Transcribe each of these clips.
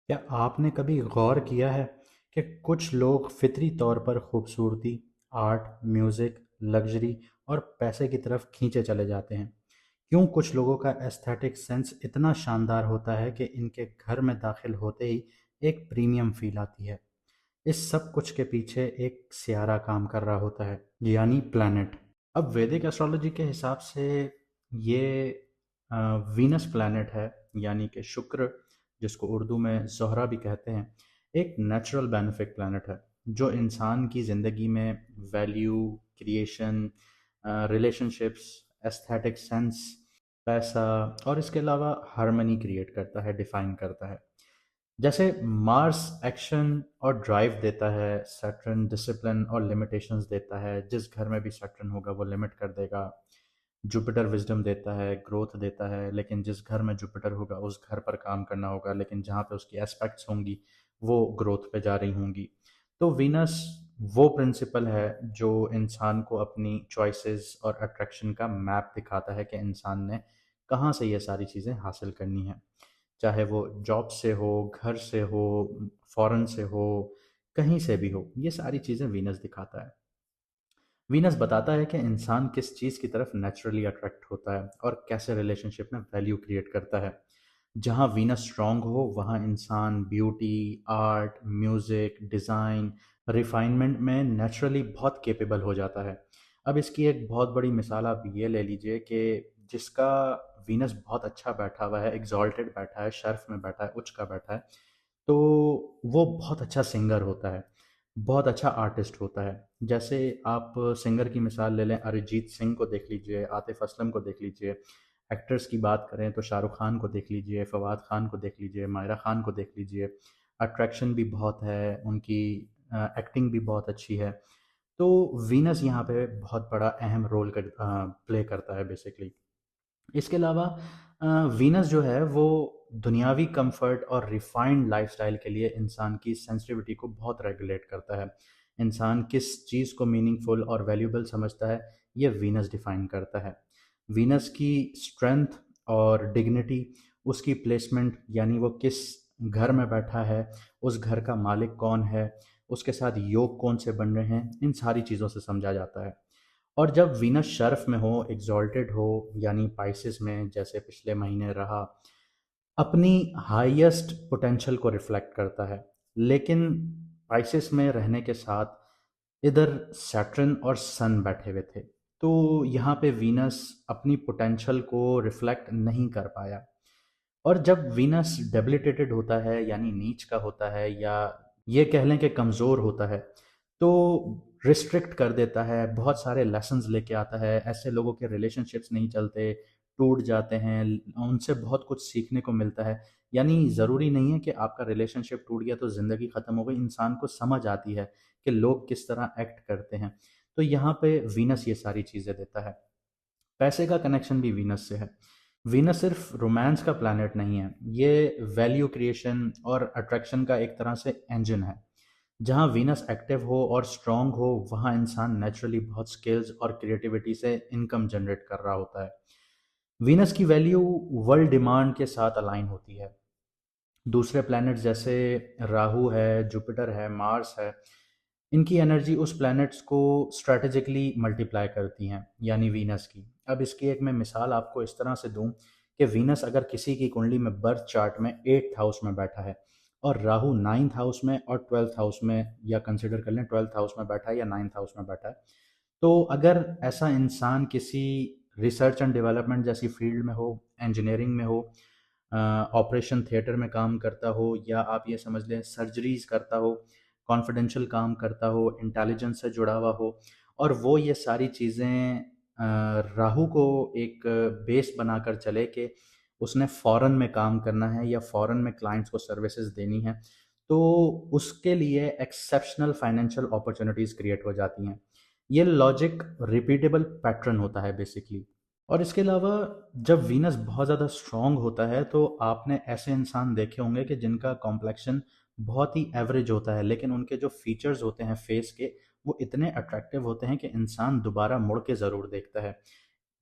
क्या आपने कभी गौर किया है कि कुछ लोग फितरी तौर पर खूबसूरती, आर्ट, म्यूज़िक, लग्जरी और पैसे की तरफ खींचे चले जाते हैं? क्यों कुछ लोगों का एस्थेटिक सेंस इतना शानदार होता है कि इनके घर में दाखिल होते ही एक प्रीमियम फील आती है? इस सब कुछ के पीछे एक सियारा काम कर रहा होता है, यानी प्लैनेट। अब वैदिक एस्ट्रोलॉजी के हिसाब से ये वीनस प्लैनेट है, यानी कि शुक्र, जिसको उर्दू में ज़ोहरा भी कहते हैं, एक नेचुरल बेनिफिक प्लैनेट है जो इंसान की ज़िंदगी में value, creation, relationships, aesthetic sense, पैसा और इसके अलावा हार्मनी क्रिएट करता है, डिफाइन करता है। जैसे मार्स एक्शन और ड्राइव देता है, सैटर्न डिसिप्लिन और लिमिटेशंस देता है, जिस घर में भी सैटर्न होगा वो लिमिट कर देगा। जुपिटर विजडम देता है, ग्रोथ देता है, लेकिन जिस घर में जुपिटर होगा उस घर पर काम करना होगा, लेकिन जहाँ पे उसकी एस्पेक्ट्स होंगी वो ग्रोथ पे जा रही होंगी। तो वीनस वो प्रिंसिपल है जो इंसान को अपनी चॉइसेस और अट्रैक्शन का मैप दिखाता है कि इंसान ने कहाँ से ये सारी चीज़ें हासिल करनी है, चाहे वो जॉब से हो, घर से हो, फॉरेन से हो, कहीं से भी हो, ये सारी चीज़ें वीनस दिखाता है। वीनस बताता है कि इंसान किस चीज़ की तरफ नेचुरली अट्रैक्ट होता है और कैसे रिलेशनशिप में वैल्यू क्रिएट करता है। जहाँ वीनस स्ट्रांग हो वहाँ इंसान beauty, art, music, design, refinement में नेचुरली बहुत कैपेबल हो जाता है। अब इसकी एक बहुत बड़ी मिसाल आप ये ले लीजिए कि जिसका वीनस बहुत अच्छा बैठा हुआ है, एग्जॉल्टेड बैठा है, शर्फ में बैठा है, उच्च का बैठा है, तो वो बहुत अच्छा सिंगर होता है, बहुत अच्छा आर्टिस्ट होता है। जैसे आप सिंगर की मिसाल ले लें, अरिजीत सिंह को देख लीजिए, आतिफ असलम को देख लीजिए। एक्टर्स की बात करें तो शाहरुख खान को देख लीजिए, फवाद खान को देख लीजिए, मायरा खान को देख लीजिए। अट्रैक्शन भी बहुत है, उनकी एक्टिंग भी बहुत अच्छी है। तो वीनस यहाँ पे बहुत बड़ा अहम रोल प्ले करता है बेसिकली। इसके अलावा वीनस जो है वो दुनियावी कंफर्ट और रिफाइंड लाइफस्टाइल के लिए इंसान की सेंसिटिविटी को बहुत रेगुलेट करता है। इंसान किस चीज़ को मीनिंगफुल और वैल्यूबल समझता है, ये वीनस डिफाइन करता है। वीनस की स्ट्रेंथ और डिग्निटी, उसकी प्लेसमेंट, यानी वो किस घर में बैठा है, उस घर का मालिक कौन है, उसके साथ योग कौन से बन रहे हैं, इन सारी चीज़ों से समझा जाता है। और जब वीनस शर्फ में हो, एग्जॉल्टेड हो, यानी पाइसेस में जैसे पिछले महीने रहा, अपनी हाईएस्ट पोटेंशियल को रिफ्लेक्ट करता है। लेकिन पाइसेस में रहने के साथ इधर सैटर्न और सन बैठे हुए थे, तो यहाँ पे वीनस अपनी पोटेंशियल को रिफ्लेक्ट नहीं कर पाया। और जब वीनस डेबिलिटेटेड होता है, यानी नीच का होता है, या ये कह लें कि कमज़ोर होता है, तो रिस्ट्रिक्ट कर देता है, बहुत सारे लेसन्स लेके आता है। ऐसे लोगों के रिलेशनशिप्स नहीं चलते, टूट जाते हैं, उनसे बहुत कुछ सीखने को मिलता है। यानी ज़रूरी नहीं है कि आपका रिलेशनशिप टूट गया तो ज़िंदगी ख़त्म हो गई, इंसान को समझ आती है कि लोग किस तरह एक्ट करते हैं। तो यहाँ पे वीनस ये सारी चीज़ें देता है। पैसे का कनेक्शन भी वीनस से है। वीनस सिर्फ रोमांस का प्लैनेट नहीं है, ये वैल्यू क्रिएशन और अट्रैक्शन का एक तरह से इंजन है। जहाँ वीनस एक्टिव हो और स्ट्रांग हो वहाँ इंसान नेचुरली बहुत स्किल्स और क्रिएटिविटी से इनकम जनरेट कर रहा होता है। वीनस की वैल्यू वर्ल्ड डिमांड के साथ अलाइन होती है। दूसरे प्लैनेट्स जैसे राहु है, जुपिटर है, मार्स है, इनकी एनर्जी उस प्लैनेट्स को स्ट्रैटेजिकली मल्टीप्लाई करती हैं, यानी वीनस की। अब इसकी एक मैं मिसाल आपको इस तरह से दूं कि वीनस अगर किसी की कुंडली में बर्थ चार्ट में 8th हाउस में बैठा है और राहु 9th हाउस में और 12th हाउस में, या कंसिडर कर लें 12th हाउस में बैठा है या 9th हाउस में बैठा है, तो अगर ऐसा इंसान किसी रिसर्च एंड डेवलपमेंट जैसी फील्ड में हो, इंजीनियरिंग में हो, ऑपरेशन थिएटर में काम करता हो, या आप ये समझ लें सर्जरीज करता हो, कॉन्फिडेंशियल काम करता हो, इंटेलिजेंस से जुड़ा हुआ हो, और वो ये सारी चीज़ें राहु को एक बेस बनाकर चले कि उसने फॉरेन में काम करना है या फॉरेन में क्लाइंट्स को सर्विसेज देनी है, तो उसके लिए एक्सेप्शनल फाइनेंशियल अपॉर्चुनिटीज़ क्रिएट हो जाती हैं। ये लॉजिक रिपीटेबल पैटर्न होता है बेसिकली। और इसके अलावा जब वीनस बहुत ज़्यादा स्ट्रांग होता है तो आपने ऐसे इंसान देखे होंगे कि जिनका कॉम्प्लेक्शन बहुत ही एवरेज होता है, लेकिन उनके जो फीचर्स होते हैं फेस के, वो इतने अट्रैक्टिव होते हैं कि इंसान दोबारा मुड़ के ज़रूर देखता है।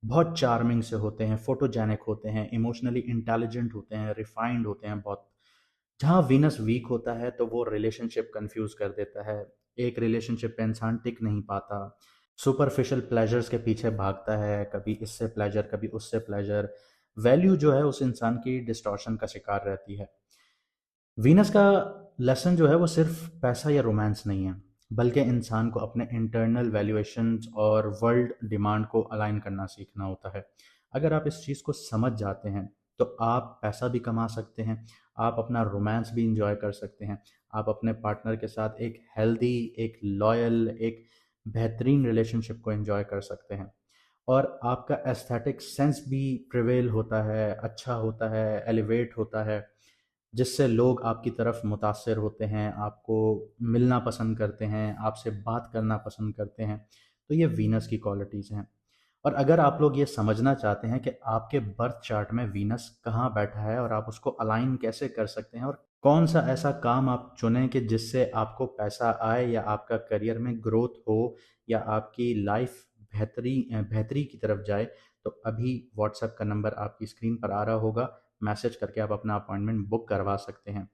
बहुत चार्मिंग से होते हैं, फोटोजेनिक होते हैं, इमोशनली इंटेलिजेंट होते हैं, रिफाइंड होते हैं बहुत। जहाँ वीनस वीक होता है तो वो रिलेशनशिप कंफ्यूज कर देता है। एक रिलेशनशिप पे इंसान टिक नहीं पाता, सुपरफिशियल प्लेजर्स के पीछे भागता है, कभी इससे प्लेजर कभी उससे प्लेजर। वैल्यू जो है उस इंसान की डिस्टॉर्शन का शिकार रहती है। वीनस का लेसन जो है वो सिर्फ पैसा या रोमांस नहीं है, बल्कि इंसान को अपने इंटरनल वैल्यूएशंस और वर्ल्ड डिमांड को अलाइन करना सीखना होता है। अगर आप इस चीज़ को समझ जाते हैं तो आप पैसा भी कमा सकते हैं, आप अपना रोमांस भी इंजॉय कर सकते हैं, आप अपने पार्टनर के साथ एक हेल्दी, एक लॉयल, एक बेहतरीन रिलेशनशिप को एंजॉय कर सकते हैं। और आपका एस्थेटिक सेंस भी प्रिवेल होता है, अच्छा होता है, एलिवेट होता है, जिससे लोग आपकी तरफ मुतासर होते हैं, आपको मिलना पसंद करते हैं, आपसे बात करना पसंद करते हैं। तो ये वीनस की क्वालिटीज़ हैं। और अगर आप लोग ये समझना चाहते हैं कि आपके बर्थ चार्ट में वीनस कहाँ बैठा है और आप उसको अलाइन कैसे कर सकते हैं, और कौन सा ऐसा काम आप चुनें कि जिससे आपको पैसा आए या आपका करियर में ग्रोथ हो या आपकी लाइफ बेहतरी की तरफ जाए, तो अभी व्हाट्सएप का नंबर आपकी स्क्रीन पर आ रहा होगा, मैसेज करके आप अपना अपॉइंटमेंट बुक करवा सकते हैं।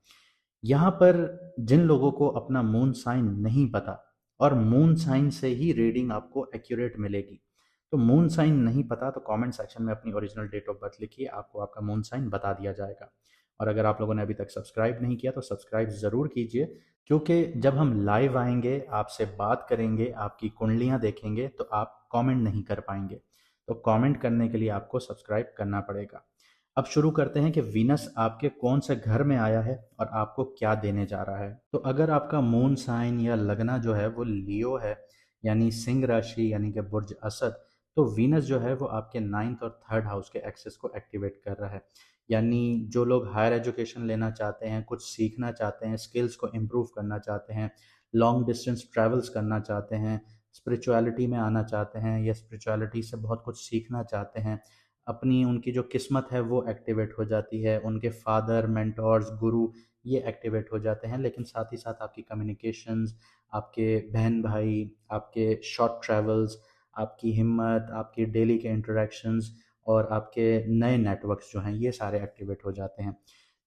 यहाँ पर जिन लोगों को अपना मून साइन नहीं पता, और मून साइन से ही रीडिंग आपको एक्यूरेट मिलेगी, तो मून साइन नहीं पता तो कमेंट सेक्शन में अपनी ओरिजिनल डेट ऑफ बर्थ लिखिए, आपको आपका मून साइन बता दिया जाएगा। और अगर आप लोगों ने अभी तक सब्सक्राइब नहीं किया तो सब्सक्राइब ज़रूर कीजिए, क्योंकि जब हम लाइव आएंगे, आपसे बात करेंगे, आपकी कुंडलियाँ देखेंगे, तो आप कमेंट नहीं कर पाएंगे। तो कमेंट करने के लिए आपको सब्सक्राइब करना पड़ेगा। अब शुरू करते हैं कि वीनस आपके कौन से घर में आया है और आपको क्या देने जा रहा है। तो अगर आपका मून साइन या लगना जो है वो लियो है, यानी सिंह राशि, यानी कि बुर्ज असद, तो वीनस जो है वो आपके नाइन्थ और थर्ड हाउस के एक्सेस को एक्टिवेट कर रहा है। यानी जो लोग हायर एजुकेशन लेना चाहते हैं, कुछ सीखना चाहते हैं, स्किल्स को इम्प्रूव करना चाहते हैं, लॉन्ग डिस्टेंस ट्रैवल्स करना चाहते हैं, स्पिरिचुअलिटी में आना चाहते हैं या स्पिरिचुअलिटी से बहुत कुछ सीखना चाहते हैं, अपनी उनकी जो किस्मत है वो एक्टिवेट हो जाती है, उनके फादर, मेंटोर्स, गुरु, ये एक्टिवेट हो जाते हैं। लेकिन साथ ही साथ आपकी कम्युनिकेशंस, आपके बहन भाई, आपके शॉर्ट ट्रैवल्स, आपकी हिम्मत, आपकी डेली के इंटरेक्शंस और आपके नए नेटवर्क्स जो हैं ये सारे एक्टिवेट हो जाते हैं।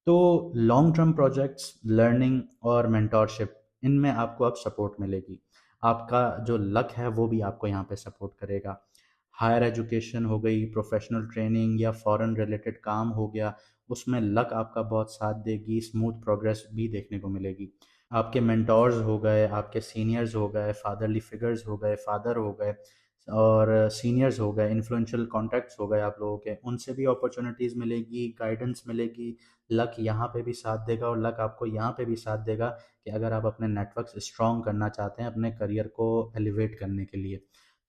तो लॉन्ग टर्म प्रोजेक्ट्स, लर्निंग और मेंटोरशिप, इनमें आपको अब सपोर्ट मिलेगी। आपका जो लक है वो भी आपको यहाँ पे सपोर्ट करेगा। हायर एजुकेशन हो गई, प्रोफेशनल ट्रेनिंग या फॉरेन रिलेटेड काम हो गया, उसमें लक आपका बहुत साथ देगी, स्मूथ प्रोग्रेस भी देखने को मिलेगी। आपके मेंटोर्स हो गए, आपके सीनियर्स हो गए, फादरली फिगर्स हो गए, फादर हो गए और सीनियर्स हो गए, इन्फ्लुएंशियल कॉन्टैक्ट्स हो गए आप लोगों के, उनसे भी अपॉर्चुनिटीज़ मिलेगी, गाइडेंस मिलेगी। लक यहाँ पे भी साथ देगा और लक आपको यहाँ पे भी साथ देगा कि अगर आप अपने नेटवर्क्स स्ट्रॉन्ग करना चाहते हैं अपने करियर को एलिवेट करने के लिए।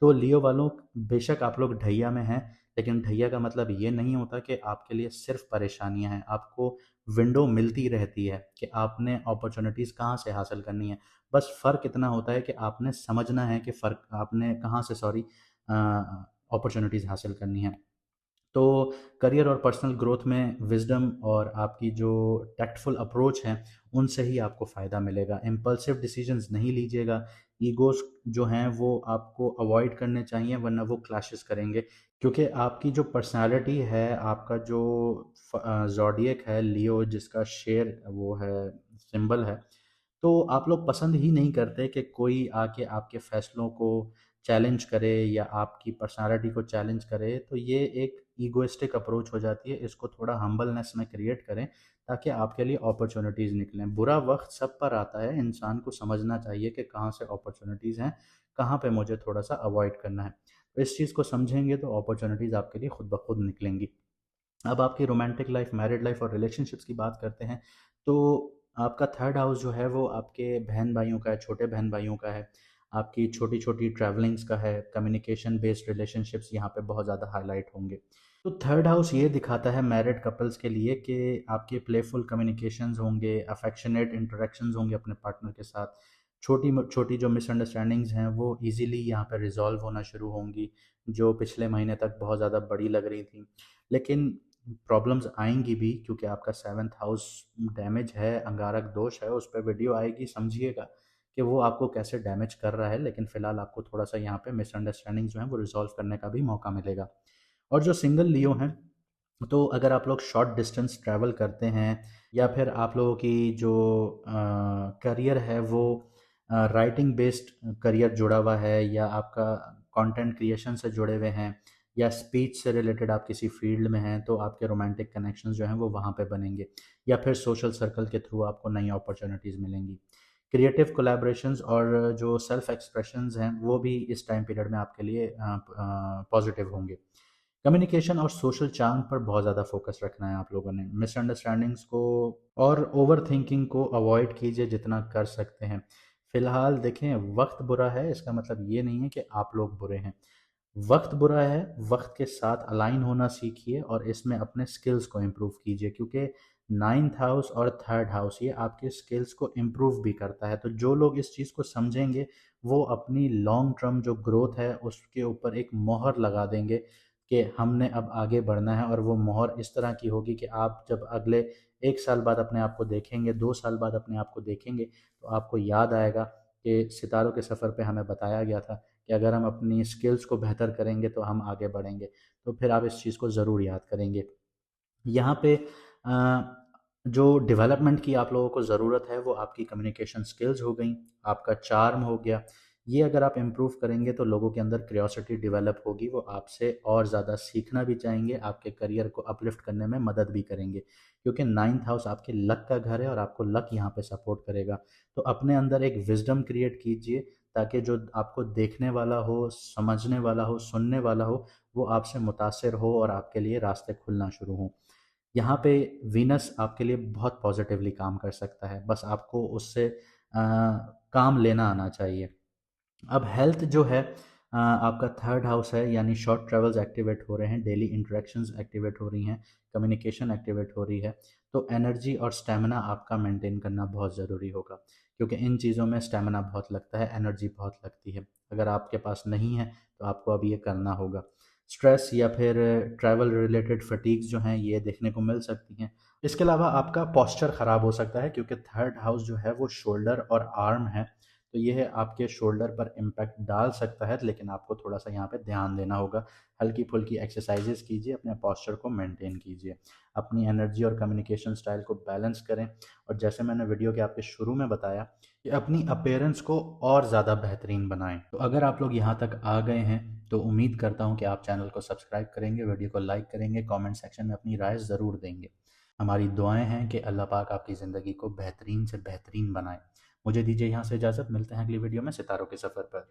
तो लियो वालों, बेशक आप लोग ढैया में हैं, लेकिन ढैया का मतलब ये नहीं होता कि आपके लिए सिर्फ परेशानियां हैं। आपको विंडो मिलती रहती है कि आपने अपॉर्चुनिटीज़ कहाँ से हासिल करनी है। बस फ़र्क इतना होता है कि आपने समझना है कि फ़र्क आपने कहाँ से, सॉरी, अपॉर्चुनिटीज़ हासिल करनी है। तो करियर और पर्सनल ग्रोथ में विजडम और आपकी जो टैक्टफुल अप्रोच है, उनसे ही आपको फ़ायदा मिलेगा। इम्पल्सिव डिसीजंस नहीं लीजिएगा। ईगोस जो हैं वो आपको अवॉइड करने चाहिए, वरना वो क्लैशेस करेंगे। क्योंकि आपकी जो पर्सनालिटी है, आपका जो ज़ोडिएक है लियो, जिसका शेर वो है, सिंबल है, तो आप लोग पसंद ही नहीं करते कि कोई आके आपके फैसलों को चैलेंज करे या आपकी पर्सनालिटी को चैलेंज करे। तो ये एक ईगोइस्टिक अप्रोच हो जाती है। इसको थोड़ा हम्बलनेस में क्रिएट करें ताकि आपके लिए अपॉर्चुनिटीज़ निकलें। बुरा वक्त सब पर आता है, इंसान को समझना चाहिए कि कहाँ से अपॉर्चुनिटीज़ हैं, कहाँ पे मुझे थोड़ा सा अवॉइड करना है। तो इस चीज़ को समझेंगे तो अपॉर्चुनिटीज़ आपके लिए खुद ब खुद निकलेंगी। अब आपकी रोमांटिक लाइफ, मैरिड लाइफ और रिलेशनशिप्स की बात करते हैं। तो आपका थर्ड हाउस जो है वो आपके बहन भाइयों का है, छोटे बहन भाइयों का है, आपकी छोटी छोटी ट्रैवलिंग्स का है, कम्युनिकेशन बेस्ड रिलेशनशिप्स यहाँ पे बहुत ज़्यादा हाईलाइट होंगे। तो थर्ड हाउस ये दिखाता है मैरिड कपल्स के लिए कि आपके प्लेफुल कम्युनिकेशंस होंगे, अफेक्शनेट इंटरेक्शंस होंगे अपने पार्टनर के साथ, छोटी छोटी जो मिसअंडरस्टैंडिंग्स हैं वो इजीली यहाँ पे रिजॉल्व होना शुरू होंगी, जो पिछले महीने तक बहुत ज़्यादा बड़ी लग रही थी। लेकिन प्रॉब्लम्स आएंगी भी, क्योंकि आपका सेवन्थ हाउस डैमेज है, अंगारक दोष है, उस पर वीडियो आएगी, समझिएगा कि वो आपको कैसे डैमेज कर रहा है। लेकिन फिलहाल आपको थोड़ा सा यहाँ पे मिसअंडरस्टैंडिंग जो है वो रिजॉल्व करने का भी मौका मिलेगा। और जो सिंगल लियो हैं, तो अगर आप लोग शॉर्ट डिस्टेंस ट्रैवल करते हैं या फिर आप लोगों की जो करियर है वो राइटिंग बेस्ड करियर जुड़ा हुआ है, या आपका कंटेंट क्रिएशन से जुड़े हुए हैं, या स्पीच से रिलेटेड आप किसी फील्ड में हैं, तो आपके रोमांटिक कनेक्शंस जो हैं वो वहाँ पे बनेंगे, या फिर सोशल सर्कल के थ्रू आपको नई अपॉर्चुनिटीज़ मिलेंगी। क्रिएटिव कोलैबोरेशंस और जो सेल्फ एक्सप्रेशंस हैं वो भी इस टाइम पीरियड में आपके लिए पॉजिटिव होंगे। कम्युनिकेशन और सोशल चार्म पर बहुत ज़्यादा फोकस रखना है आप लोगों ने। मिसअंडरस्टैंडिंग्स को और ओवर थिंकिंग को अवॉइड कीजिए जितना कर सकते हैं। फिलहाल देखें, वक्त बुरा है इसका मतलब ये नहीं है कि आप लोग बुरे हैं। वक्त बुरा है, वक्त के साथ अलाइन होना सीखिए और इसमें अपने स्किल्स को इम्प्रूव कीजिए, क्योंकि नाइन्थ हाउस और थर्ड हाउस ये आपके स्किल्स को इम्प्रूव भी करता है। तो जो लोग इस चीज़ को समझेंगे वो अपनी लॉन्ग टर्म जो ग्रोथ है उसके ऊपर एक मोहर लगा देंगे कि हमने अब आगे बढ़ना है, और वो मोहर इस तरह की होगी कि आप जब अगले 1 साल बाद अपने आप को देखेंगे, 2 साल बाद अपने आप को देखेंगे, तो आपको याद आएगा कि सितारों के सफ़र पे हमें बताया गया था कि अगर हम अपनी स्किल्स को बेहतर करेंगे तो हम आगे बढ़ेंगे। तो फिर आप इस चीज़ को ज़रूर याद करेंगे। यहाँ पे जो डेवलपमेंट की आप लोगों को ज़रूरत है वो आपकी कम्युनिकेशन स्किल्स हो गई, आपका चार्म हो गया। ये अगर आप इम्प्रूव करेंगे तो लोगों के अंदर क्यूरियोसिटी डेवलप होगी, वो आपसे और ज़्यादा सीखना भी चाहेंगे, आपके करियर को अपलिफ्ट करने में मदद भी करेंगे, क्योंकि नाइन्थ हाउस आपके लक का घर है और आपको लक यहाँ पे सपोर्ट करेगा। तो अपने अंदर एक विजडम क्रिएट कीजिए ताकि जो आपको देखने वाला हो, समझने वाला हो, सुनने वाला हो, वो आपसे मुतासिर हो और आपके लिए रास्ते खुलना शुरू हों। यहाँ पे वीनस आपके लिए बहुत पॉजिटिवली काम कर सकता है, बस आपको उससे काम लेना आना चाहिए। अब हेल्थ जो है, आपका थर्ड हाउस है, यानी शॉर्ट ट्रेवल्स एक्टिवेट हो रहे हैं, डेली इंटरेक्शंस एक्टिवेट हो रही हैं, कम्युनिकेशन एक्टिवेट हो रही है। तो एनर्जी और स्टेमिना आपका मेंटेन करना बहुत ज़रूरी होगा, क्योंकि इन चीज़ों में स्टेमिना बहुत लगता है, एनर्जी बहुत लगती है। अगर आपके पास नहीं है तो आपको अब ये करना होगा। स्ट्रेस या फिर ट्रैवल रिलेटेड फटीग्स जो हैं ये देखने को मिल सकती हैं। इसके अलावा आपका पोस्चर ख़राब हो सकता है, क्योंकि थर्ड हाउस जो है वो शोल्डर और आर्म है, तो ये है आपके शोल्डर पर इम्पैक्ट डाल सकता है, लेकिन आपको थोड़ा सा यहाँ पे ध्यान देना होगा। हल्की फुल्की एक्सरसाइजेस कीजिए, अपने पोस्चर को मेंटेन कीजिए, अपनी एनर्जी और कम्युनिकेशन स्टाइल को बैलेंस करें, और जैसे मैंने वीडियो के आपके शुरू में बताया कि अपनी अपीयरेंस को और ज़्यादा बेहतरीन बनाएं। तो अगर आप लोग यहाँ तक आ गए हैं तो उम्मीद करता हूँ कि आप चैनल को सब्सक्राइब करेंगे, वीडियो को लाइक करेंगे, कमेंट सेक्शन में अपनी राय ज़रूर देंगे। हमारी दुआएं हैं कि अल्लाह पाक आपकी ज़िंदगी को बेहतरीन से बेहतरीन बनाए। मुझे दीजिए यहाँ से इजाज़त, मिलते हैं अगली वीडियो में सितारों के सफ़र पर।